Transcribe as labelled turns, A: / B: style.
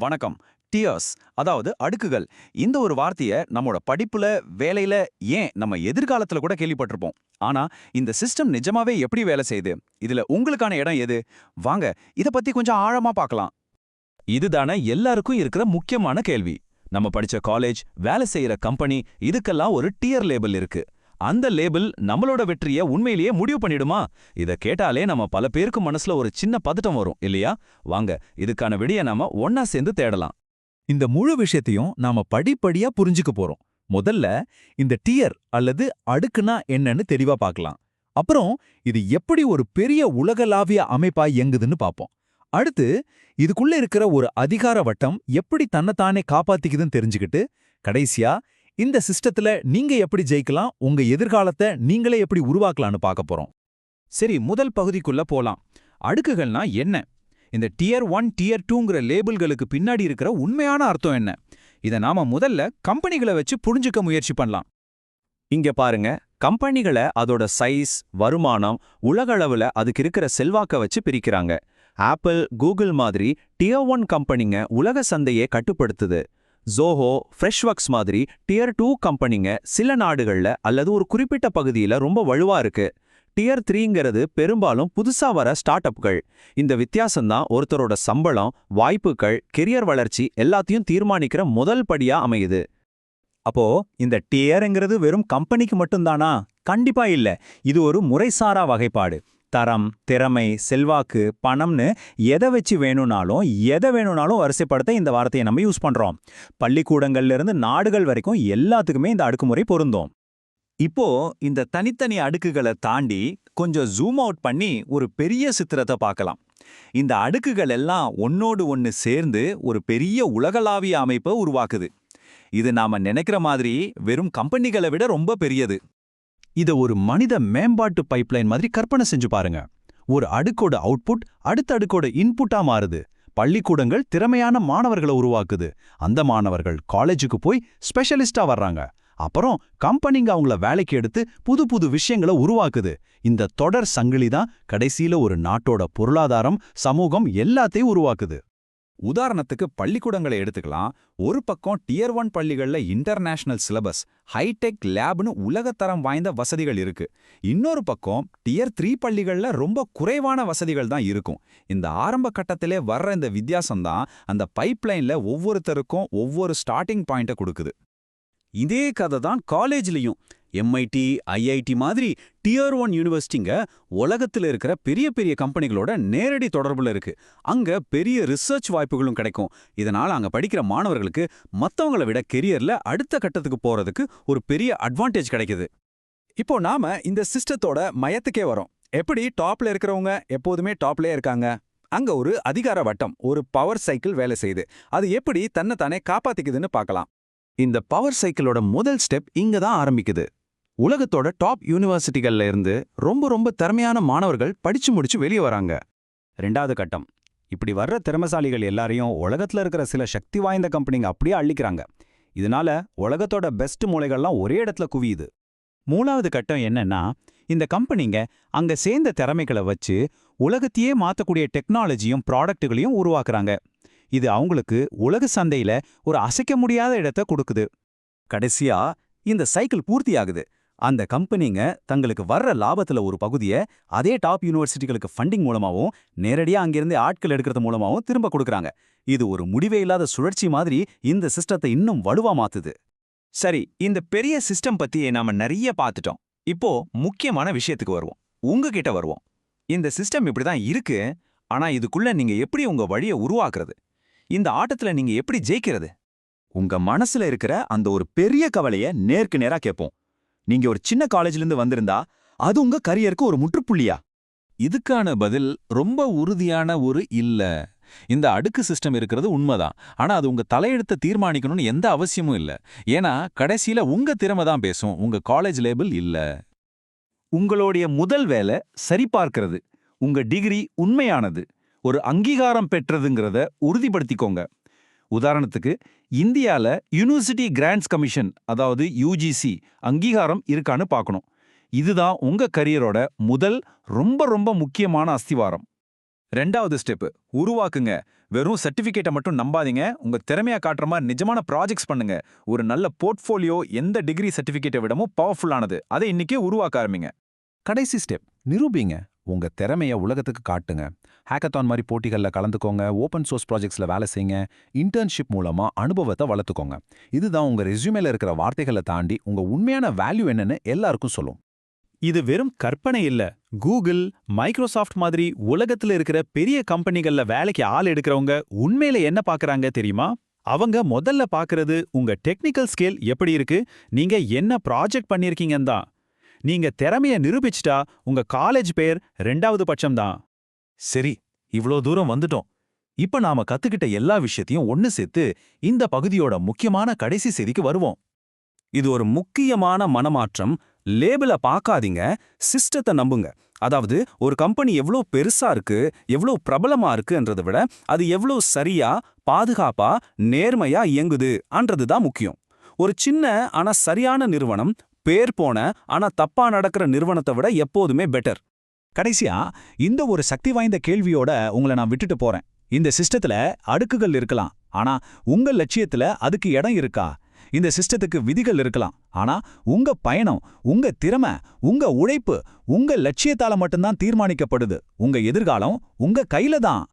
A: வணக்கம். டியர்ஸ், அதாவது அடுக்குகள். இந்த ஒரு வார்த்தைய நம்மோட படிப்புல, வேலையில, ஏன் நம்ம எதிர்காலத்துல கூட கேள்விப்பட்டிருப்போம். ஆனா இந்த சிஸ்டம் நிஜமாவே எப்படி வேலை செய்யுது? இதுல உங்களுக்கான இடம் எது? வாங்க இத பத்தி கொஞ்சம் ஆழமா பார்க்கலாம்.
B: இதுதானே எல்லாருக்கும் இருக்கிற முக்கியமான கேள்வி. நம்ம படிச்ச காலேஜ், வேலை செய்யற கம்பெனி, இதுக்கெல்லாம் ஒரு டியர் லேபிள் இருக்கு. அந்த லேபிள் நம்மளோட வெற்றியை உண்மையிலேயே முடிவு பண்ணிடுமா? இத கேட்டாலே நம்ம பல பேருக்கு மனசுல ஒரு சின்ன பதட்டம் வரும் இல்லையா? வாங்க இதுக்கான விடிய நாம ஒன்னா சேர்ந்து தேடலாம்.
C: இந்த முழு விஷயத்தையும் நாம படிப்படியா புரிஞ்சுக்க போறோம். முதல்ல இந்த டியர் அல்லது அடுக்குனா என்னன்னு தெளிவா பார்க்கலாம். அப்புறம் இது எப்படி ஒரு பெரிய உலகளாவிய அமைப்பா இயங்குதுன்னு பார்ப்போம். அடுத்து இதுக்குள்ள இருக்கிற ஒரு அதிகார வட்டம் எப்படி தன்னைத்தானே காப்பாத்திக்குதுன்னு தெரிஞ்சுக்கிட்டு, கடைசியா இந்த சிஸ்டத்துல நீங்க எப்படி ஜெயிக்கலாம், உங்க எதிர்காலத்தை நீங்களே எப்படி உருவாக்கலாம்னு பார்க்க போறோம்.
A: சரி, முதல் பகுதிக்குள்ள போலாம். அடுக்குகள்னா என்ன? இந்த டியர் 1, டியர் 2ங்கிற லேபிள்களுக்கு பின்னாடி இருக்கிற உண்மையான அர்த்தம் என்ன? இத நாம முதல்ல கம்பெனிகளை வச்சு புரிஞ்சுக்க முயற்சி பண்ணலாம்.
B: இங்க பாருங்க, கம்பெனிகளை அதோட சைஸ், வருமானம், உலகளவுல அதுக்கு இருக்கிற செல்வாக்க வச்சு பிரிக்கிறாங்க. ஆப்பிள், கூகுள் மாதிரி டியர் 1 கம்பெனிங்க உலக சந்தையை கட்டுப்படுத்துது. ஜோஹோ, ஃப்ரெஷ்வொர்க்ஸ் மாதிரி டியர் 2 கம்பெனிங்க சில நாடுகள்ல அல்லது ஒரு குறிப்பிட்ட பகுதியில ரொம்ப வலுவா இருக்கு. டியர் 3ங்கிறது பெரும்பாலும் புதுசா வர ஸ்டார்ட் அப்கள். இந்த வித்தியாசம்தான் ஒருத்தரோட சம்பளம், வாய்ப்புகள், கெரியர் வளர்ச்சி எல்லாத்தையும் தீர்மானிக்கிற முதல் படியா அமையுது.
C: அப்போ இந்த டியர்ங்கிறது வெறும் கம்பெனிக்கு மட்டும்தானா? கண்டிப்பா இல்ல. இது ஒரு முறைசாரா வகைப்பாடு. தரம், திறமை, செல்வாக்கு, பணம்னு எதை வேணும்னாலும் வரிசைப்படுத்த இந்த வார்த்தையை நம்ம யூஸ் பண்றோம். பள்ளிக்கூடங்கள்ல இருந்து நாடுகள் வரைக்கும் எல்லாத்துக்குமே இந்த அடுக்குமுறை பொருந்தும். இப்போ இந்த தனித்தனி அடுக்குகளை தாண்டி கொஞ்சம் ஜூம் அவுட் பண்ணி ஒரு பெரிய சித்திரத்தை பார்க்கலாம். இந்த அடுக்குகள் எல்லாம் ஒன்னோடு ஒன்னு சேர்ந்து ஒரு பெரிய உலகளாவிய அமைப்பை உருவாக்குது. இது நாம நினைக்கிற மாதிரி வெறும் கம்பெனிகளை விட ரொம்ப பெரியது.
A: இத ஒரு மனித மேம்பாட்டு பைப்லைன் மாதிரி கற்பனை செஞ்சு பாருங்க. ஒரு அடுக்கோட அவுட்புட் அடுத்த அடுக்கோட இன்புட்டா மாறுது. பள்ளிக்கூடங்கள் திறமையான மாணவர்களை உருவாக்குது. அந்த மாணவர்கள் காலேஜுக்கு போய் ஸ்பெஷலிஸ்டா வர்றாங்க. அப்புறம் கம்பெனிங்க அவங்கள வேலைக்கு எடுத்து புது புது விஷயங்களை உருவாக்குது. இந்த தொடர் சங்கிலி தான் கடைசியில ஒரு நாட்டோட பொருளாதாரம், சமூகம் எல்லாத்தையும் உருவாக்குது. உதாரணத்துக்கு பள்ளிக்கூடங்களை எடுத்துக்கலாம். ஒரு பக்கம் டியர் 1 பள்ளிகள்ல இன்டர்நேஷனல் சிலபஸ், ஹைடெக் லேப்னு உலகத்தரம் வாய்ந்த வசதிகள் இருக்கு. இன்னொரு பக்கம் டியர் 3 பள்ளிகள்ல ரொம்ப குறைவான வசதிகள் தான் இருக்கும். இந்த ஆரம்ப கட்டத்திலே வர்ற இந்த வித்தியாசம்தான் அந்த பைப்லைன்ல ஒவ்வொருத்தருக்கும் ஒவ்வொரு ஸ்டார்டிங் பாயிண்ட்டை கொடுக்குது. இதே கதை தான் காலேஜ்லயும். எம்ஐடி, ஐஐடி மாதிரி டியர் 1 யூனிவர்சிட்டிங்க உலகத்துல இருக்கிற பெரிய பெரிய கம்பெனிகளோட நேரடி தொடர்புல இருக்கு. அங்க பெரிய ரிசர்ச் வாய்ப்புகளும் கிடைக்கும். இதனால அங்க படிக்கிற மாணவர்களுக்கு மத்தவங்கள விட கெரியர்ல அடுத்த கட்டத்துக்கு போறதுக்கு ஒரு பெரிய அட்வான்டேஜ் கிடைக்குது. இப்போ நாம இந்த சிஸ்டத்தோட மையத்துக்கே வரோம். எப்படி டாப்ல இருக்கிறவங்க எப்போதுமே டாப்லயே இருக்காங்க? அங்க ஒரு அதிகார வட்டம், ஒரு பவர் சைக்கிள் வேலை செய்யுது. அது எப்படி தன்னைத்தானே காப்பாத்திக்குதுன்னு பார்க்கலாம். இந்த பவர் சைக்கிளோட முதல் ஸ்டெப் இங்க தான் ஆரம்பிக்குது. உலகத்தோட டாப் யூனிவர்சிட்டிகள்ல இருந்து ரொம்ப திறமையான மாணவர்கள் படிச்சு முடிச்சு வெளியே வராங்க. ரெண்டாவது கட்டம், இப்படி வர்ற திறமைசாலிகள் எல்லாரையும் உலகத்துல இருக்கிற சில சக்தி வாய்ந்த கம்பெனிங்க அப்படியே அள்ளிக்கிறாங்க. இதனால உலகத்தோட பெஸ்ட் மூளைகள்லாம் ஒரே இடத்துல குவியுது. மூணாவது கட்டம் என்னன்னா, இந்த கம்பெனிங்க அங்க சேர்ந்த திறமைகளை வச்சு உலகத்தையே மாத்தக்கூடிய டெக்னாலஜியும் ப்ராடக்ட்டுகளையும் உருவாக்குறாங்க. இது அவங்களுக்கு உலக சந்தையில ஒரு அசைக்க முடியாத இடத்தை கொடுக்குது. கடைசியா இந்த சைக்கிள் பூர்த்தியாகுது. அந்த கம்பெனிங்க தங்களுக்கு வர்ற லாபத்துல ஒரு பகுதியை அதே டாப் யூனிவர்சிட்டிகளுக்கு ஃபண்டிங் மூலமாவும் நேரடியா அங்கிருந்து ஆட்கள் எடுக்கிறது மூலமாவும் திரும்ப கொடுக்கறாங்க. இது ஒரு முடிவே இல்லாத சுழற்சி மாதிரி இந்த சிஸ்டத்தை இன்னும் வலுவா மாத்துது. சரி, இந்த பெரிய சிஸ்டம் பத்தி நாம நிறைய பார்த்துட்டோம். இப்போ முக்கியமான விஷயத்துக்கு வருவோம். உங்ககிட்ட வருவோம். இந்த சிஸ்டம் இப்படிதான் இருக்கு. ஆனா இதுக்குள்ள நீங்க எப்படி உங்க வழியை உருவாக்குறது? இந்த ஆட்டத்துல நீங்க எப்படி ஜெயிக்கிறது? உங்க மனசுல இருக்கிற அந்த ஒரு பெரிய கவலைய நேருக்கு நேரா கேட்போம். நீங்க ஒரு சின்ன காலேஜ்ல இருந்து வந்திருந்தா அது உங்க கரியருக்கு ஒரு முற்றுப்புள்ளியா?
B: இதுக்கான பதில் ரொம்ப உறுதியான ஒரு இல்ல. இந்த அடுக்கு சிஸ்டம் இருக்கிறது உண்மைதான். ஆனா அது உங்க தலையெழுத்தை தீர்மானிக்கணும்னு எந்த அவசியமும் இல்ல. ஏன்னா கடைசியில உங்க திறமை தான் பேசும், உங்க காலேஜ் லேபிள் இல்ல.
C: உங்களுடைய முதல் வேலை சரிபார்க்கிறது. உங்க டிகிரி உண்மையானது, ஒரு அங்கீகாரம் பெற்றதுங்கிறத உறுதிப்படுத்திக்கோங்க. உதாரணத்துக்கு, இந்தியால யூனிவர்சிட்டி கிராண்ட்ஸ் கமிஷன், அதாவது யுஜிசி அங்கீகாரம் இருக்கான்னு பார்க்கணும். இதுதான் உங்க கரியரோட முதல் ரொம்ப முக்கியமான அஸ்திவாரம். ரெண்டாவது ஸ்டெப், உருவாக்குங்க.
A: வெறும் சர்டிபிகேட்டை மட்டும் நம்பாதீங்க, உங்க திறமையை காட்டுற மாதிரி நிஜமான ப்ராஜெக்ட்ஸ் பண்ணுங்க. ஒரு நல்ல போர்ட்ஃபோலியோ எந்த டிகிரி சர்டிபிகேட்டை விடவும் பவர்ஃபுல்லானது. அதை இன்னைக்கே உருவாக்க ஆரம்பிங்க. கடைசி ஸ்டெப், நிரூபிங்க. உங்க திறமைய உலகத்துக்கு காட்டுங்க. ஹேக்கத்தான் மாதிரி போட்டிகள்ல கலந்துக்கோங்க, ஓபன் சோர்ஸ் ப்ராஜெக்ட்ஸ்ல வேலை செய்யுங்க, இன்டர்ன்ஷிப் மூலமா அனுபவத்தை வளர்த்துக்கோங்க. இதுதான் உங்க ரெஸ்யூமேல இருக்கிற வார்த்தைகளை தாண்டி உங்க உண்மையான வேல்யூ என்னன்னு எல்லாருக்கும் சொல்லும்.
C: இது வெறும் கற்பனை இல்ல. கூகுள், மைக்ரோசாஃப்ட் மாதிரி உலகத்துல இருக்கிற பெரிய கம்பெனிகள்ல வேலைக்கு ஆள் எடுக்கிறவங்க உண்மையில என்ன பாக்குறாங்க தெரியுமா? அவங்க முதல்ல பாக்குறது உங்க டெக்னிக்கல் ஸ்கில் எப்படி இருக்கு, நீங்க என்ன ப்ராஜெக்ட் பண்ணிருக்கீங்கன்னு தான். நீங்க திறமைய நிரூபிச்சிட்டா உங்க காலேஜ் பேர் 2வது பட்சம்தான்.
A: சரி, இவ்ளோ தூரம் வந்துட்டோம். இப்ப நாம கத்துக்கிட்ட எல்லா விஷயத்தையும் ஒன்னு சேர்த்து இந்த பகுதியோட முக்கியமான கடைசி செய்திக்கு வருவோம்.
B: இது ஒரு முக்கியமான மனமாற்றம். லேபிள பார்க்காதீங்க, சிஸ்டத்தை நம்புங்க. அதாவது ஒரு கம்பெனி எவ்வளோ பெருசா இருக்கு, எவ்வளோ பிரபலமா இருக்குன்றதை விட அது எவ்வளோ சரியா, பாதுகாப்பா, நேர்மையா இயங்குதுன்றது தான் முக்கியம். ஒரு சின்ன ஆனா சரியான நிறுவனம் பேர் போன ஆனா தப்பா நடக்கிற நிறுவனத்தை விட எப்போதுமே பெட்டர்.
A: கடைசியா இந்த ஒரு சக்தி வாய்ந்த கேள்வியோட உங்களை நான் விட்டுட்டு போறேன். இந்த சிஸ்டத்துல அடுக்குகள் இருக்கலாம், ஆனா உங்க லட்சியத்துல அதுக்கு இடம் இருக்கா? இந்த சிஸ்டத்துக்கு விதிகள் இருக்கலாம், ஆனா உங்க பயணம், உங்க திறமை, உங்க உழைப்பு, உங்க லட்சியத்தால மட்டும்தான் தீர்மானிக்கப்படுது. உங்க எதிர்காலம் உங்க கையில தான்.